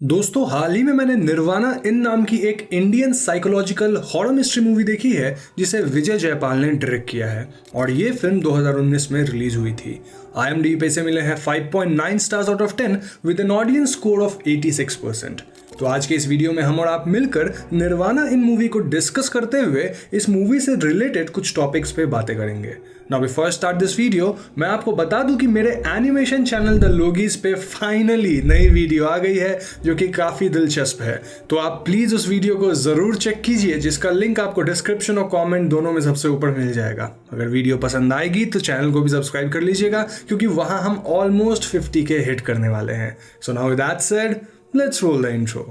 दोस्तों हाल ही में मैंने निर्वाणा इन नाम की एक Indian psychological horror mystery movie देखी है जिसे विजय जयपाल ने डायरेक्ट किया है और ये फिल्म 2019 में रिलीज हुई थी। IMDb पे से मिले हैं 5.9 stars out of 10 with an audience score of 86%। तो आज के इस वीडियो में हम और आप मिलकर निर्वाणा इन मूवी को डिस्कस करते हुए इस मूवी से रिलेटेड कुछ टॉपिक्स पे बातें करेंगे। Now before start this video मैं आपको बता दूं कि मेरे एनिमेशन चैनल द लोगीज पे फाइनली नई वीडियो आ गई है जो कि काफ़ी दिलचस्प है। तो आप प्लीज़ उस वीडियो को ज़रूर चेक कीजिए जिसका लिंक आपको डिस्क्रिप्शन और कमेंट दोनों में सबसे ऊपर मिल जाएगा। अगर वीडियो पसंद आएगी तो चैनल को भी सब्सक्राइब कर लीजिएगा क्योंकि वहाँ हम ऑलमोस्ट 50K हिट करने वाले हैं। So now with that said let's roll the intro.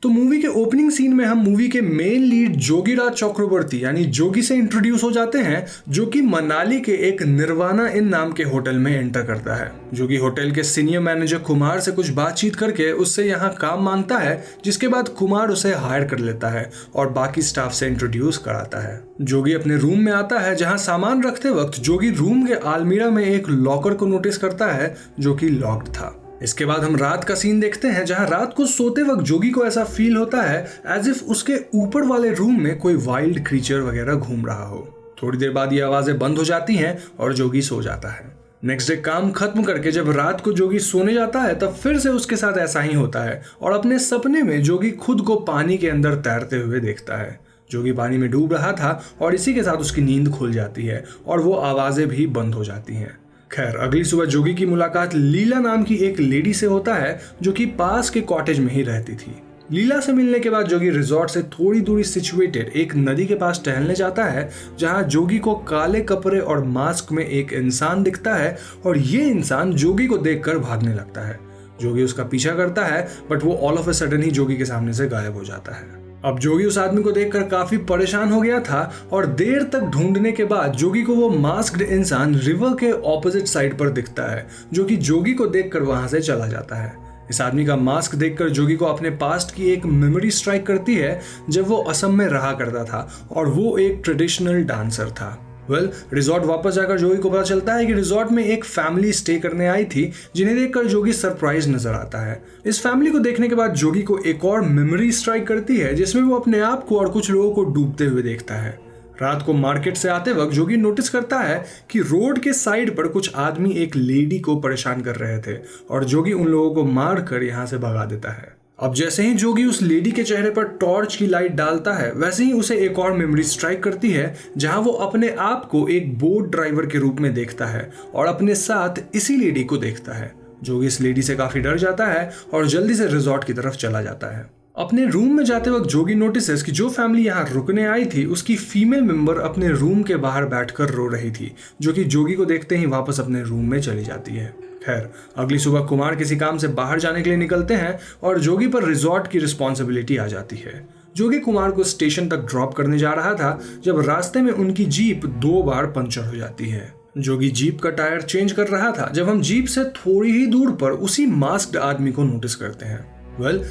तो मूवी के ओपनिंग सीन में हम मूवी के मेन लीड जोगीराज चक्रवर्ती यानी जोगी से इंट्रोड्यूस हो जाते हैं जो कि मनाली के एक निर्वाणा इन नाम के होटल में एंटर करता है। जोगी होटल के सीनियर मैनेजर कुमार से कुछ बातचीत करके उससे यहाँ काम मांगता है जिसके बाद कुमार उसे हायर कर लेता है और बाकी स्टाफ से इंट्रोड्यूस कराता है। जोगी अपने रूम में आता है जहाँ सामान रखते वक्त जोगी रूम के अलमीरा में एक लॉकर को नोटिस करता है जो कि लॉक्ड था। इसके बाद हम रात का सीन देखते हैं जहां रात को सोते वक्त जोगी को ऐसा फील होता है एज इफ उसके ऊपर वाले रूम में कोई वाइल्ड क्रीचर वगैरह घूम रहा हो। थोड़ी देर बाद ये आवाजें बंद हो जाती हैं और जोगी सो जाता है। नेक्स्ट डे काम खत्म करके जब रात को जोगी सोने जाता है तब फिर से उसके साथ ऐसा ही होता है और अपने सपने में जोगी खुद को पानी के अंदर तैरते हुए देखता है। जोगी पानी में डूब रहा था और इसी के साथ उसकी नींद खुल जाती है और वो आवाजें भी बंद हो जाती हैं। खैर अगली सुबह जोगी की मुलाकात लीला नाम की एक लेडी से होता है जो कि पास के कॉटेज में ही रहती थी। लीला से मिलने के बाद जोगी रिजॉर्ट से थोड़ी दूरी सिचुएटेड एक नदी के पास टहलने जाता है जहां जोगी को काले कपड़े और मास्क में एक इंसान दिखता है और ये इंसान जोगी को देखकर भागने लगता है। जोगी उसका पीछा करता है बट वो ऑल ऑफ अ सडन ही जोगी के सामने से गायब हो जाता है। अब जोगी उस आदमी को देखकर काफी परेशान हो गया था और देर तक ढूंढने के बाद जोगी को वो मास्क्ड इंसान रिवर के ऑपोजिट साइड पर दिखता है जो कि जोगी को देखकर वहां से चला जाता है। इस आदमी का मास्क देखकर जोगी को अपने पास्ट की एक मेमोरी स्ट्राइक करती है जब वो असम में रहा करता था और वो एक ट्रेडिशनल डांसर था। रिजॉर्ट वापस जाकर जोगी को पता चलता है कि रिजॉर्ट में एक फैमिली स्टे करने आई थी जिन्हें देखकर जोगी सरप्राइज नजर आता है। इस फैमिली को देखने के बाद जोगी को एक और मेमोरी स्ट्राइक करती है जिसमें वो अपने आप को और कुछ लोगों को डूबते हुए देखता है। रात को मार्केट से आते वक्त जोगी नोटिस करता है कि रोड के साइड पर कुछ आदमी एक लेडी को परेशान कर रहे थे और जोगी उन लोगों को मार कर यहाँ से भगा देता है। अब जैसे ही जोगी उस लेडी के चेहरे पर टॉर्च की लाइट डालता है वैसे ही उसे एक और मेमोरी स्ट्राइक करती है जहां वो अपने आप को एक बोट ड्राइवर के रूप में देखता है और अपने साथ इसी लेडी को देखता है। जोगी इस लेडी से काफी डर जाता है और जल्दी से रिजॉर्ट की तरफ चला जाता है। अपने रूम में जाते वक्त जोगी नोटिस कि जो फैमिली यहाँ रुकने आई थी उसकी फीमेल मेंबर अपने रूम के बाहर बैठकर रो रही थी जो कि जोगी को देखते ही वापस अपने रूम में चली जाती है। खैर अगली सुबह कुमार किसी काम से बाहर जाने के लिए निकलते हैं और जोगी पर रिजॉर्ट की रिस्पॉन्सिबिलिटी आ जाती है। जोगी कुमार को स्टेशन तक ड्रॉप करने जा रहा था जब रास्ते में उनकी जीप 2 बार पंचर हो जाती है। जोगी जीप का टायर चेंज कर रहा था जब हम जीप से थोड़ी ही दूर पर उसी मास्क्ड आदमी को नोटिस करते हैं।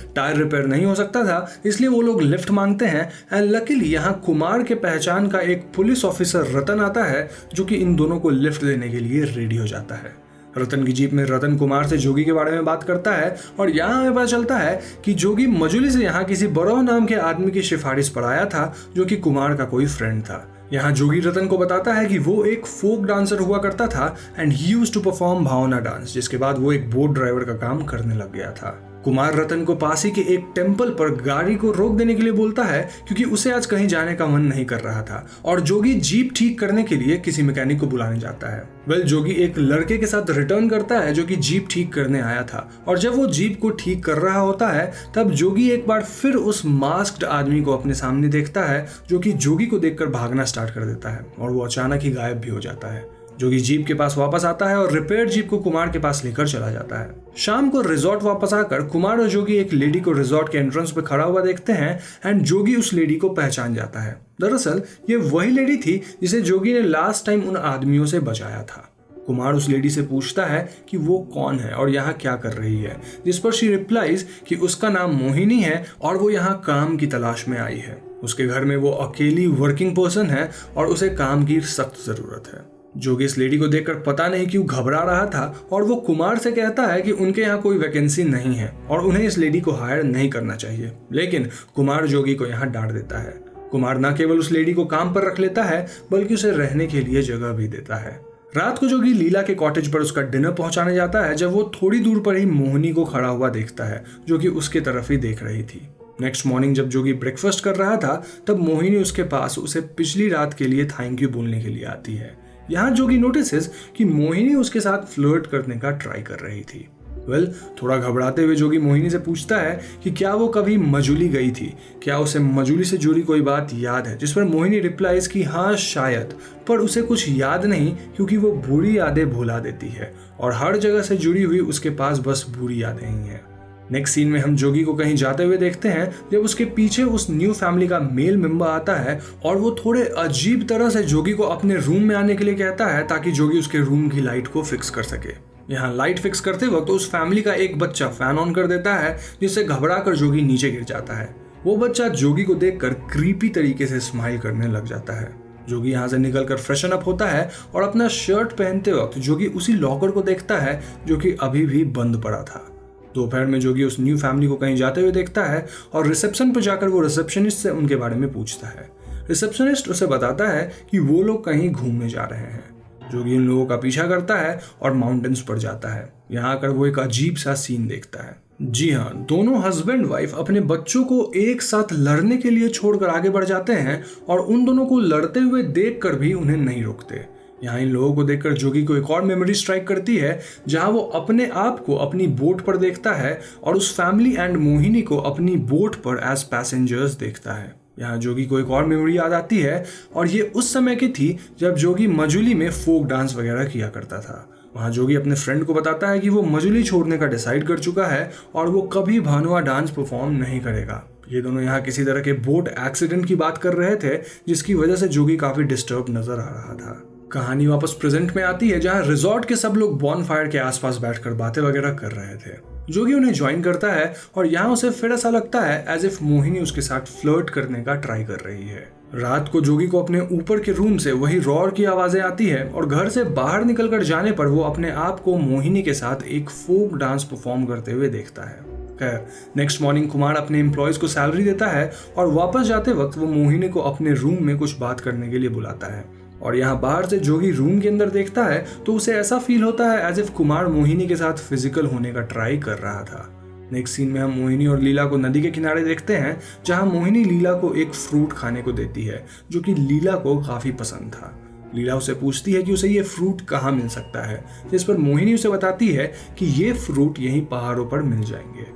टायर रिपेयर नहीं हो सकता था इसलिए वो लोग लिफ्ट मांगते हैं एंड लकीली यहाँ कुमार के पहचान का एक पुलिस ऑफिसर रतन आता है जो कि इन दोनों को लिफ्ट देने के लिए रेडी हो जाता है। रतन की जीप में रतन कुमार से जोगी के बारे में बात करता है और यहाँ हमें पता चलता है कि जोगी मजुली से यहाँ किसी बरोह नाम के आदमी की सिफारिश पर आया था जो कि कुमार का कोई फ्रेंड था। यहाँ जोगी रतन को बताता है कि वो एक फोक डांसर हुआ करता था and he used to perform भावना डांस जिसके बाद वो एक बोट ड्राइवर का काम करने लग गया था। कुमार रतन को पास ही के एक टेम्पल पर गाड़ी को रोक देने के लिए बोलता है क्योंकि उसे आज कहीं जाने का मन नहीं कर रहा था और जोगी जीप ठीक करने के लिए किसी मैकेनिक को बुलाने जाता है। जोगी एक लड़के के साथ रिटर्न करता है जो कि जीप ठीक करने आया था और जब वो जीप को ठीक कर रहा होता है तब जोगी एक बार फिर उस मास्क्ड आदमी को अपने सामने देखता है जो कि जोगी को देखकर भागना स्टार्ट कर देता है और वो अचानक ही गायब भी हो जाता है। जोगी जीप के पास वापस आता है और रिपेयर जीप को कुमार के पास लेकर चला जाता है। शाम को रिजॉर्ट वापस आकर कुमार और जोगी एक लेडी को रिजॉर्ट के एंट्रेंस पे खड़ा हुआ देखते हैं एंड जोगी उस लेडी को पहचान जाता है। दरअसल ये वही लेडी थी जिसे जोगी ने लास्ट टाइम उन आदमियों से बचाया था। कुमार उस लेडी से पूछता है कि वो कौन है और यहाँ क्या कर रही है, जिस पर शी रिप्लाइज कि उसका नाम मोहिनी है और वो यहाँ काम की तलाश में आई है। उसके घर में वो अकेली वर्किंग पर्सन है और उसे काम की सख्त जरूरत है। जोगी इस लेडी को देखकर पता नहीं क्यों घबरा रहा था और वो कुमार से कहता है कि उनके यहाँ कोई वैकेंसी नहीं है और उन्हें इस लेडी को हायर नहीं करना चाहिए, लेकिन कुमार जोगी को यहाँ डांट देता है। कुमार न केवल उस लेडी को काम पर रख लेता है बल्कि उसे रहने के लिए जगह भी देता है। रात को जोगी लीला के कॉटेज पर उसका डिनर पहुंचाने जाता है जब वो थोड़ी दूर पर ही मोहिनी को खड़ा हुआ देखता है जो कि उसके तरफ ही देख रही थी। नेक्स्ट मॉर्निंग जब जोगी ब्रेकफास्ट कर रहा था तब मोहिनी उसके पास उसे पिछली रात के लिए थैंक यू बोलने के लिए आती है। यहाँ जोगी नोटिसेस कि मोहिनी उसके साथ फ्लर्ट करने का ट्राई कर रही थी। थोड़ा घबराते हुए जोगी मोहिनी से पूछता है कि क्या वो कभी मजूली गई थी, क्या उसे मजूली से जुड़ी कोई बात याद है, जिस पर मोहिनी रिप्लाइज कि हाँ शायद, पर उसे कुछ याद नहीं क्योंकि वो बुरी यादें भुला देती है और हर जगह से जुड़ी हुई उसके पास बस बुरी यादें ही हैं। नेक्स्ट सीन में हम जोगी को कहीं जाते हुए देखते हैं जब उसके पीछे उस न्यू फैमिली का मेल मेंबर आता है और वो थोड़े अजीब तरह से जोगी को अपने रूम में आने के लिए कहता है ताकि जोगी उसके रूम की लाइट को फिक्स कर सके। यहाँ लाइट फिक्स करते वक्त उस फैमिली का एक बच्चा फैन ऑन कर देता है जिससे घबराकर जोगी नीचे गिर जाता है। वो बच्चा जोगी को देखकर क्रीपी तरीके से स्माइल करने लग जाता है। जोगी यहाँ से निकलकर फ्रेशन अप होता है और अपना शर्ट पहनते वक्त जोगी उसी लॉकर को देखता है जो कि अभी भी बंद पड़ा था। दोपहर में जोगी उस न्यू फैमिली को कहीं जाते हुए देखता है और रिसेप्शन पर जाकर वो रिसेप्शनिस्ट से उनके बारे में पूछता है। रिसेप्शनिस्ट उसे बताता है कि वो लोग कहीं घूमने जा रहे हैं। जोगी इन लोगों का पीछा करता है और माउंटेन्स पर जाता है। यहाँ आकर वो एक अजीब सा सीन देखता है। जी हाँ, दोनों हस्बैंड वाइफ अपने बच्चों को एक साथ लड़ने के लिए छोड़कर आगे बढ़ जाते हैं और उन दोनों को लड़ते हुए देखकर भी उन्हें नहीं रोकते। यहाँ इन लोगों को देखकर जोगी को एक और मेमोरी स्ट्राइक करती है जहाँ वो अपने आप को अपनी बोट पर देखता है और उस फैमिली एंड मोहिनी को अपनी बोट पर एज पैसेंजर्स देखता है। यहाँ जोगी को एक और मेमोरी याद आती है और ये उस समय की थी जब जोगी मजूली में फोक डांस वगैरह किया करता था। वहाँ जोगी अपने फ्रेंड को बताता है कि वो मजूली छोड़ने का डिसाइड कर चुका है और वो कभी भानुआ डांस परफॉर्म नहीं करेगा। ये दोनों यहाँ किसी तरह के बोट एक्सीडेंट की बात कर रहे थे जिसकी वजह से जोगी काफी डिस्टर्ब नजर आ रहा था। कहानी वापस प्रेजेंट में आती है जहाँ रिजॉर्ट के सब लोग बॉनफायर के आसपास बैठकर बातें वगैरह कर रहे थे। जोगी उन्हें ज्वाइन करता है और यहाँ उसे फिर ऐसा लगता है एज इफ मोहिनी उसके साथ फ्लर्ट करने का ट्राई कर रही है। रात को जोगी को अपने ऊपर के रूम से वही रॉर की आवाजें आती है और घर से बाहर निकलकर जाने पर वो अपने आप को मोहिनी के साथ एक फोक डांस परफॉर्म करते हुए देखता है। खैर, नेक्स्ट मॉर्निंग कुमार अपने एम्प्लॉयज को सैलरी देता है और वापस जाते वक्त वो मोहिनी को अपने रूम में कुछ बात करने के लिए बुलाता है और यहाँ बाहर से जोगी रूम के अंदर देखता है तो उसे ऐसा फील होता है एज इफ कुमार मोहिनी के साथ फिजिकल होने का ट्राई कर रहा था। नेक्स्ट सीन में हम मोहिनी और लीला को नदी के किनारे देखते हैं जहाँ मोहिनी लीला को एक फ्रूट खाने को देती है जो कि लीला को काफी पसंद था। लीला उसे पूछती है कि उसे ये फ्रूट कहाँ मिल सकता है, जिस पर मोहिनी उसे बताती है कि ये फ्रूट यहीं पहाड़ों पर मिल जाएंगे।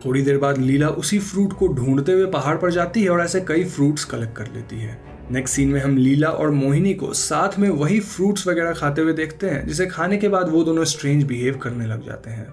थोड़ी देर बाद लीला उसी फ्रूट को ढूंढते हुए पहाड़ पर जाती है और ऐसे कई फ्रूट्स कलेक्ट कर लेती है। नेक्स्ट सीन में हम लीला और मोहिनी को साथ में वही फ्रूट्स वगैरह खाते हुए देखते हैं जिसे खाने के बाद वो दोनों स्ट्रेंज बिहेव करने लग जाते हैं।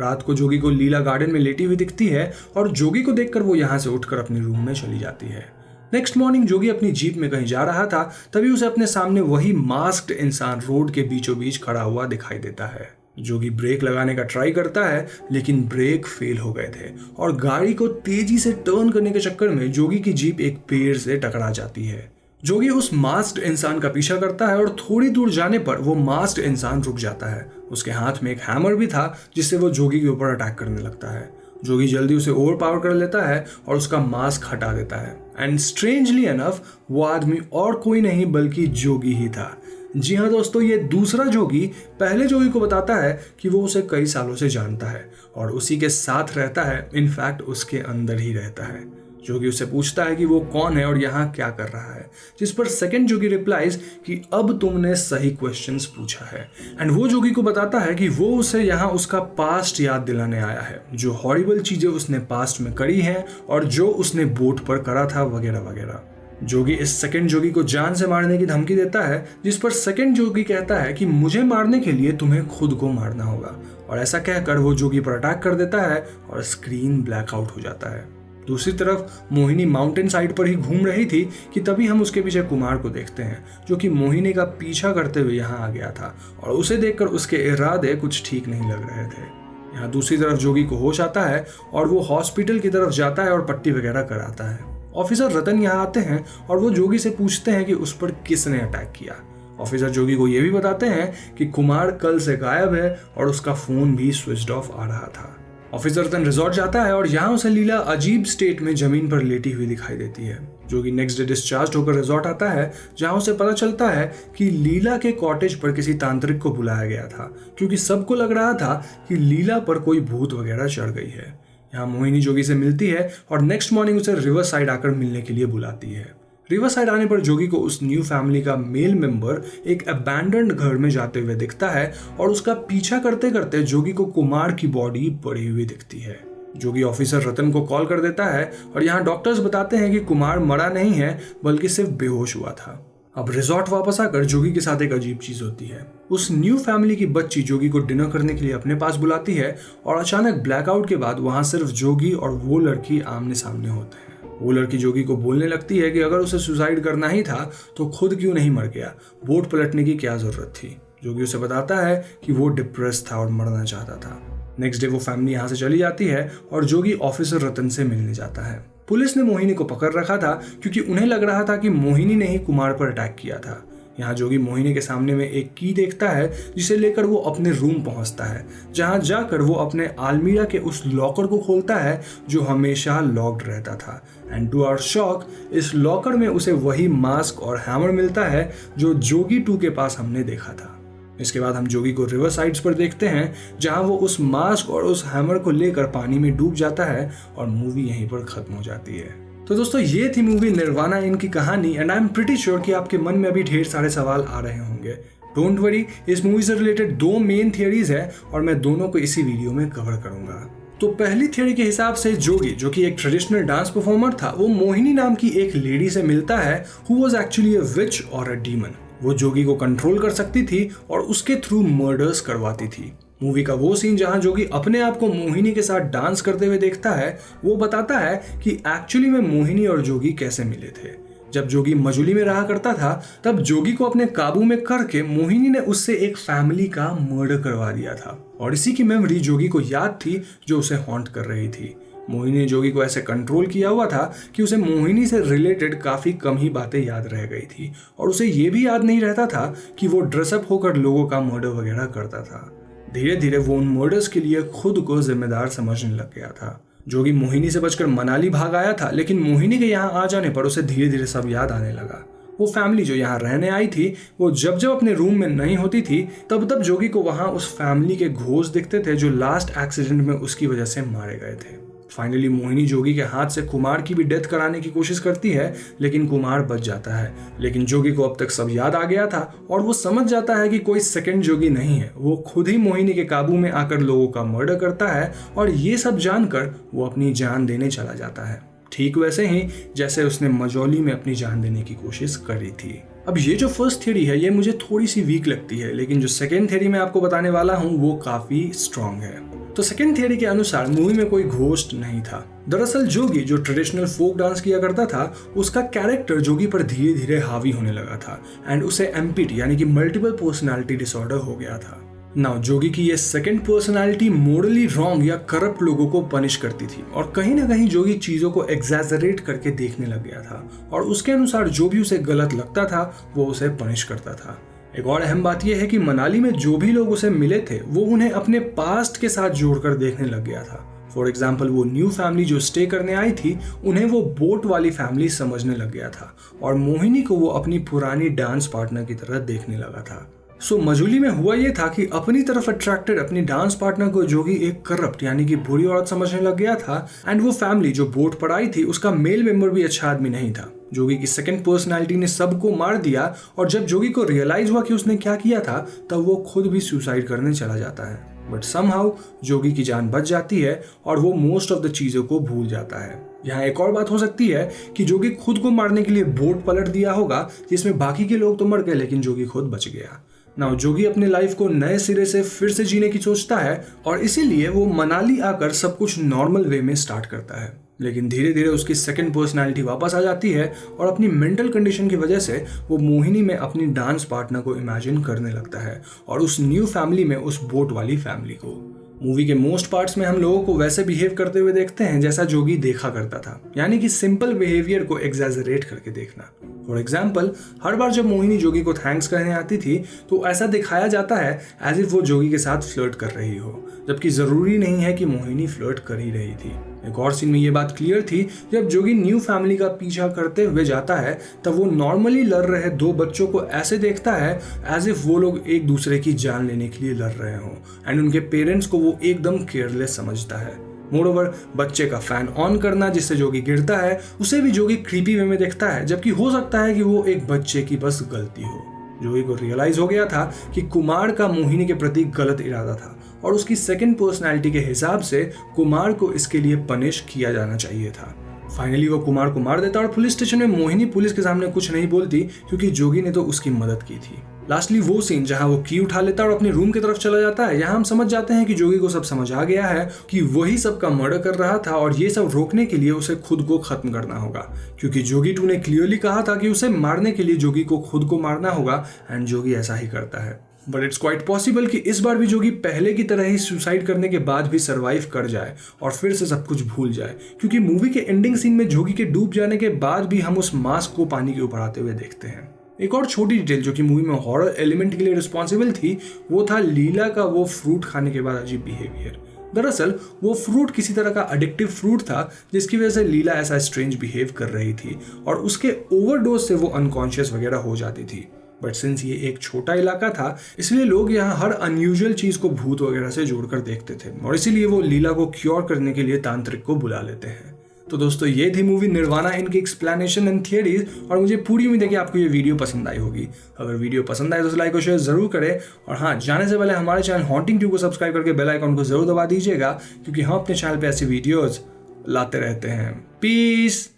रात को जोगी को लीला गार्डन में लेटी हुई दिखती है और जोगी को देखकर वो यहाँ से उठकर अपने रूम में चली जाती है। नेक्स्ट मॉर्निंग जोगी अपनी जीप में कहीं जा रहा था तभी उसे अपने सामने वही मास्क्ड इंसान रोड के बीचों बीच खड़ा हुआ दिखाई देता है। जोगी ब्रेक लगाने का ट्राई करता है लेकिन ब्रेक फेल हो गए थे और गाड़ी को तेजी से टर्न करने के चक्कर में जोगी की जीप एक पेड़ से टकरा जाती है। जोगी उस मास्क्ड इंसान का पीछा करता है और थोड़ी दूर जाने पर वो मास्क्ड इंसान रुक जाता है। उसके हाथ में एक हैमर भी था जिससे वो जोगी के ऊपर अटैक करने लगता है। जोगी जल्दी उसे ओवर पावर कर लेता है और उसका मास्क हटा देता है एंड स्ट्रेंजली एनफ वो आदमी और कोई नहीं बल्कि जोगी ही था। जी हाँ दोस्तों, ये दूसरा जोगी पहले जोगी को बताता है कि वो उसे कई सालों से जानता है और उसी के साथ रहता है, इनफैक्ट उसके अंदर ही रहता है। जोगी उससे पूछता है कि वो कौन है और यहाँ क्या कर रहा है, जिस पर सेकंड जोगी रिप्लाइज कि अब तुमने सही क्वेश्चंस पूछा है। एंड वो जोगी को बताता है कि वो उसे यहाँ उसका पास्ट याद दिलाने आया है, जो हॉरिबल चीजें उसने पास्ट में करी हैं और जो उसने बोट पर करा था वगैरह वगैरह। जोगी इस सेकंड जोगी को जान से मारने की धमकी देता है, जिस पर सेकंड जोगी कहता है कि मुझे मारने के लिए तुम्हें खुद को मारना होगा, और ऐसा कहकर वो जोगी पर अटैक कर देता है और स्क्रीन ब्लैकआउट हो जाता है। दूसरी तरफ मोहिनी माउंटेन साइड पर ही घूम रही थी कि तभी हम उसके पीछे कुमार को देखते हैं, जो कि मोहिनी का पीछा करते हुए यहाँ आ गया था, और उसे देखकर उसके इरादे कुछ ठीक नहीं लग रहे थे। यहाँ दूसरी तरफ जोगी को होश आता है और वो हॉस्पिटल की तरफ जाता है और पट्टी वगैरह कराता है। ऑफिसर रतन यहाँ आते हैं और वो जोगी से पूछते हैं कि उस पर किसने अटैक किया। ऑफिसर जोगी को ये भी बताते हैं कि कुमार कल से गायब है और उसका फोन भी स्विच ऑफ आ रहा था। ऑफिसर रतन रिजॉर्ट जाता है और यहाँ उसे लीला अजीब स्टेट में जमीन पर लेटी हुई दिखाई देती है। जोगी नेक्स्ट डे डिस्चार्ज होकर रिजॉर्ट आता है, जहाँ उसे पता चलता है कि लीला के कॉटेज पर किसी तांत्रिक को बुलाया गया था, क्योंकि सबको लग रहा था कि लीला पर कोई भूत वगैरह चढ़ गई है। यहाँ मोहिनी जोगी से मिलती है और नेक्स्ट मॉर्निंग उसे रिवर साइड आकर मिलने के लिए बुलाती है। रिवर साइड आने पर जोगी को उस न्यू फैमिली का मेल मेंबर एक अबैंडन्ड घर में जाते हुए दिखता है और उसका पीछा करते करते जोगी को कुमार की बॉडी पड़ी हुई दिखती है। जोगी ऑफिसर रतन को कॉल कर देता है और यहाँ डॉक्टर्स बताते हैं कि कुमार मरा नहीं है बल्कि सिर्फ बेहोश हुआ था। अब रिजॉर्ट वापस आकर जोगी के साथ एक अजीब चीज होती है। उस न्यू फैमिली की बच्ची जोगी को डिनर करने के लिए अपने पास बुलाती है और अचानक ब्लैकआउट के बाद वहां सिर्फ जोगी और वो लड़की आमने सामने होते हैं। वो लड़की जोगी को बोलने लगती है कि अगर उसे सुसाइड करना ही था तो खुद क्यों नहीं मर गया, बोट पलटने की क्या जरूरत थी। जोगी उसे बताता है कि वो डिप्रेस था और मरना चाहता था। नेक्स्ट डे वो फैमिली यहाँ से चली जाती है और जोगी ऑफिसर रतन से मिलने जाता है। पुलिस ने मोहिनी को पकड़ रखा था क्योंकि उन्हें लग रहा था कि मोहिनी ने ही कुमार पर अटैक किया था। यहाँ जोगी मोहिनी के सामने में एक की देखता है जिसे लेकर वो अपने रूम पहुंचता है, जहाँ जाकर वो अपने अलमीरा के उस लॉकर को खोलता है जो हमेशा लॉक्ड रहता था। एंड टू आवर शॉक इस लॉकर में उसे वही मास्क और हैमर मिलता है जो जोगी 2 के पास हमने देखा था। इसके बाद हम जोगी को रिवर साइड्स पर देखते हैं, जहां वो उस मास्क और उस हैमर को लेकर पानी में डूब जाता है और मूवी यहीं पर खत्म हो जाती है। तो दोस्तों ये थी मूवी निर्वाणा इन की कहानी, and I am pretty sure कि आपके मन में अभी ढेर सारे सवाल आ रहे होंगे। डोंट वरी, इस मूवी से रिलेटेड 2 मेन थियरीज है और मैं दोनों को इसी वीडियो में कवर करूंगा। तो पहली थियरी के हिसाब से जोगी, जो कि एक ट्रेडिशनल डांस परफॉर्मर था, वो मोहिनी नाम की एक लेडी से मिलता है हु वाज एक्चुअली अ विच और अ डीमन। वो जोगी को कंट्रोल कर सकती थी और उसके थ्रू मर्डर्स करवाती थी। मूवी का वो सीन जहां जोगी अपने आप को मोहिनी के साथ डांस करते हुए देखता है, वो बताता है कि एक्चुअली में मोहिनी और जोगी कैसे मिले थे। जब जोगी मजूली में रहा करता था तब जोगी को अपने काबू में करके मोहिनी ने उससे एक फैमिली का मर्डर करवा दिया था, और इसी की मेमोरी जोगी को याद थी जो उसे हॉन्ट कर रही थी। मोहिनी ने जोगी को ऐसे कंट्रोल किया हुआ था कि उसे मोहिनी से रिलेटेड काफी कम ही बातें याद रह गई थी, और उसे ये भी याद नहीं रहता था कि वो ड्रेसअप होकर लोगों का मर्डर वगैरह करता था। धीरे धीरे वो उन मर्डर्स के लिए खुद को जिम्मेदार समझने लग गया था। जोगी मोहिनी से बचकर मनाली भाग आया था, लेकिन मोहिनी के यहाँ आ जाने पर उसे धीरे धीरे सब याद आने लगा। वो फैमिली जो यहाँ रहने आई थी, वो जब जब अपने रूम में नहीं होती थी तब तब जोगी को वहाँ उस फैमिली के घोस्ट दिखते थे जो लास्ट एक्सीडेंट में उसकी वजह से मारे गए थे। फाइनली मोहिनी जोगी के हाथ से कुमार की भी डेथ कराने की कोशिश करती है, लेकिन कुमार बच जाता है। लेकिन जोगी को अब तक सब याद आ गया था और वो समझ जाता है कि कोई सेकंड जोगी नहीं है, वो खुद ही मोहिनी के काबू में आकर लोगों का मर्डर करता है, और ये सब जानकर वो अपनी जान देने चला जाता है, ठीक वैसे ही जैसे उसने मजौली में अपनी जान देने की कोशिश करी थी। अब ये जो फर्स्ट थ्योरी है ये मुझे थोड़ी सी वीक लगती है, लेकिन जो सेकेंड थ्योरी मैं आपको बताने वाला हूँ वो काफी स्ट्रांग है। तो सेकेंड थ्योरी के अनुसार मूवी में कोई घोस्ट नहीं था। दरअसल जोगी जो ट्रेडिशनल फोक डांस किया करता था, उसका कैरेक्टर जोगी पर धीरे धीरे हावी होने लगा था एंड उसे एमपीटी यानी कि मल्टीपल पर्सनालिटी डिसऑर्डर हो गया था। नाउ जोगी की ये सेकंड पर्सनालिटी मोरली रॉन्ग या करप्ट लोगों को पनिश करती थी, और कहीं ना कहीं जोगी चीजों को एग्जैजरेट करके देखने लग गया था, और उसके अनुसार जो भी उसे गलत लगता था वो उसे पनिश करता था। एक और अहम बात यह है कि मनाली में जो भी लोग उसे मिले थे वो उन्हें अपने पास्ट के साथ जोड़कर देखने लग गया था। फॉर एग्जाम्पल वो न्यू फैमिली जो स्टे करने आई थी उन्हें वो बोट वाली फैमिली समझने लग गया था, और मोहिनी को वो अपनी पुरानी डांस पार्टनर की तरह देखने लगा था। सो मजूली में हुआ ये था कि अपनी तरफ अट्रैक्टेड अपनी डांस पार्टनर को जोगी एक करप्ट यानी कि बुरी औरत समझने लग गया था, एंड वो फैमिली जो बोट पर आई थी उसका मेल मेंबर भी अच्छा आदमी नहीं था। जोगी की सेकंड पर्सनालिटी ने सबको मार दिया, और जब जोगी को रियलाइज हुआ कि उसने क्या किया था तब वो खुद भी सुसाइड करने चला जाता है। बट समहाउ जोगी की जान बच जाती है और वो मोस्ट ऑफ द चीजों को भूल जाता है। यहाँ एक और बात हो सकती है कि जोगी खुद को मारने के लिए बोट पलट दिया होगा, जिसमें बाकी के लोग तो मर गए लेकिन जोगी खुद बच गया। नाउ जोगी अपने लाइफ को नए सिरे से फिर से जीने की सोचता है और इसीलिए वो मनाली आकर सब कुछ नॉर्मल वे में स्टार्ट करता है। लेकिन धीरे धीरे उसकी सेकंड पर्सनालिटी वापस आ जाती है और अपनी मेंटल कंडीशन की वजह से वो मोहिनी में अपनी डांस पार्टनर को इमेजिन करने लगता है और उस न्यू फैमिली में उस बोट वाली फैमिली को। मूवी के मोस्ट पार्ट्स में हम लोगों को वैसे बिहेव करते हुए देखते हैं जैसा जोगी देखा करता था, यानी कि सिंपल बिहेवियर को एग्जैजरेट करके देखना। फॉर एग्जाम्पल, हर बार जब मोहिनी जोगी को थैंक्स कहने आती थी तो ऐसा दिखाया जाता है एज इफ वो जोगी के साथ फ्लर्ट कर रही हो, जबकि जरूरी नहीं है कि मोहिनी फ्लर्ट कर ही रही थी। एक और सीन में ये बात क्लियर थी, जब जोगी न्यू फैमिली का पीछा करते हुए जाता है तब वो नॉर्मली लड़ रहे दो बच्चों को ऐसे देखता है एज इफ वो लोग एक दूसरे की जान लेने के लिए लड़ रहे हों एंड उनके पेरेंट्स को वो एकदम केयरलेस समझता है। मोरओवर, बच्चे का फैन ऑन करना जिससे जोगी गिरता है उसे भी जोगी क्रीपी वे में देखता है, जबकि हो सकता है कि वो एक बच्चे की बस गलती हो। जोगी को रियलाइज हो गया था कि कुमार का मोहिनी के प्रति गलत इरादा था और उसकी सेकंड पर्सनालिटी के हिसाब से कुमार को इसके लिए पनिश किया जाना चाहिए था। फाइनली वो कुमार को मार देता और पुलिस स्टेशन में मोहिनी पुलिस के सामने कुछ नहीं बोलती क्योंकि जोगी ने तो उसकी मदद की थी। लास्टली वो सीन जहां वो की उठा लेता और अपने रूम की तरफ चला जाता है, यहाँ हम समझ जाते हैं कि जोगी को सब समझ आ गया है कि वही सबका मर्डर कर रहा था और ये सब रोकने के लिए उसे खुद को खत्म करना होगा, क्योंकि जोगी 2 ने क्लियरली कहा था कि उसे मारने के लिए जोगी को खुद को मारना होगा एंड जोगी ऐसा ही करता है। बट इट्स क्वाइट पॉसिबल कि इस बार भी जोगी पहले की तरह ही सुसाइड करने के बाद भी सरवाइव कर जाए और फिर से सब कुछ भूल जाए, क्योंकि मूवी के एंडिंग सीन में जोगी के डूब जाने के बाद भी हम उस मास्क को पानी के ऊपर आते हुए देखते हैं। एक और छोटी डिटेल जो कि मूवी में हॉरर एलिमेंट के लिए रिस्पॉन्सिबल थी वो था लीला का वो फ्रूट खाने के बाद अजीब बिहेवियर। दरअसल वो फ्रूट किसी तरह का एडिक्टिव फ्रूट था जिसकी वजह से लीला ऐसा स्ट्रेंज बिहेव कर रही थी और उसके ओवरडोज से वो अनकॉन्शियस वगैरह हो जाती थी। बट सिंस ये एक छोटा इलाका था इसलिए लोग यहाँ हर अनयूजुअल चीज को भूत वगैरह से जोड़कर देखते थे और इसीलिए वो लीला को क्योर करने के लिए तांत्रिक को बुला लेते हैं। तो दोस्तों, ये थी मूवी निर्वाणा, इनकी एक्सप्लेनेशन एंड थियरीज, और मुझे पूरी उम्मीद है कि आपको ये वीडियो पसंद आई होगी। अगर वीडियो पसंद आए तो लाइक और शेयर जरूर करें और हाँ, जाने से पहले हमारे चैनल हॉन्टिंग ट्यूब को सब्सक्राइब करके बेल आइकन को जरूर दबा दीजिएगा, क्योंकि हम अपने चैनल पे ऐसी वीडियोज लाते रहते हैं। पीस।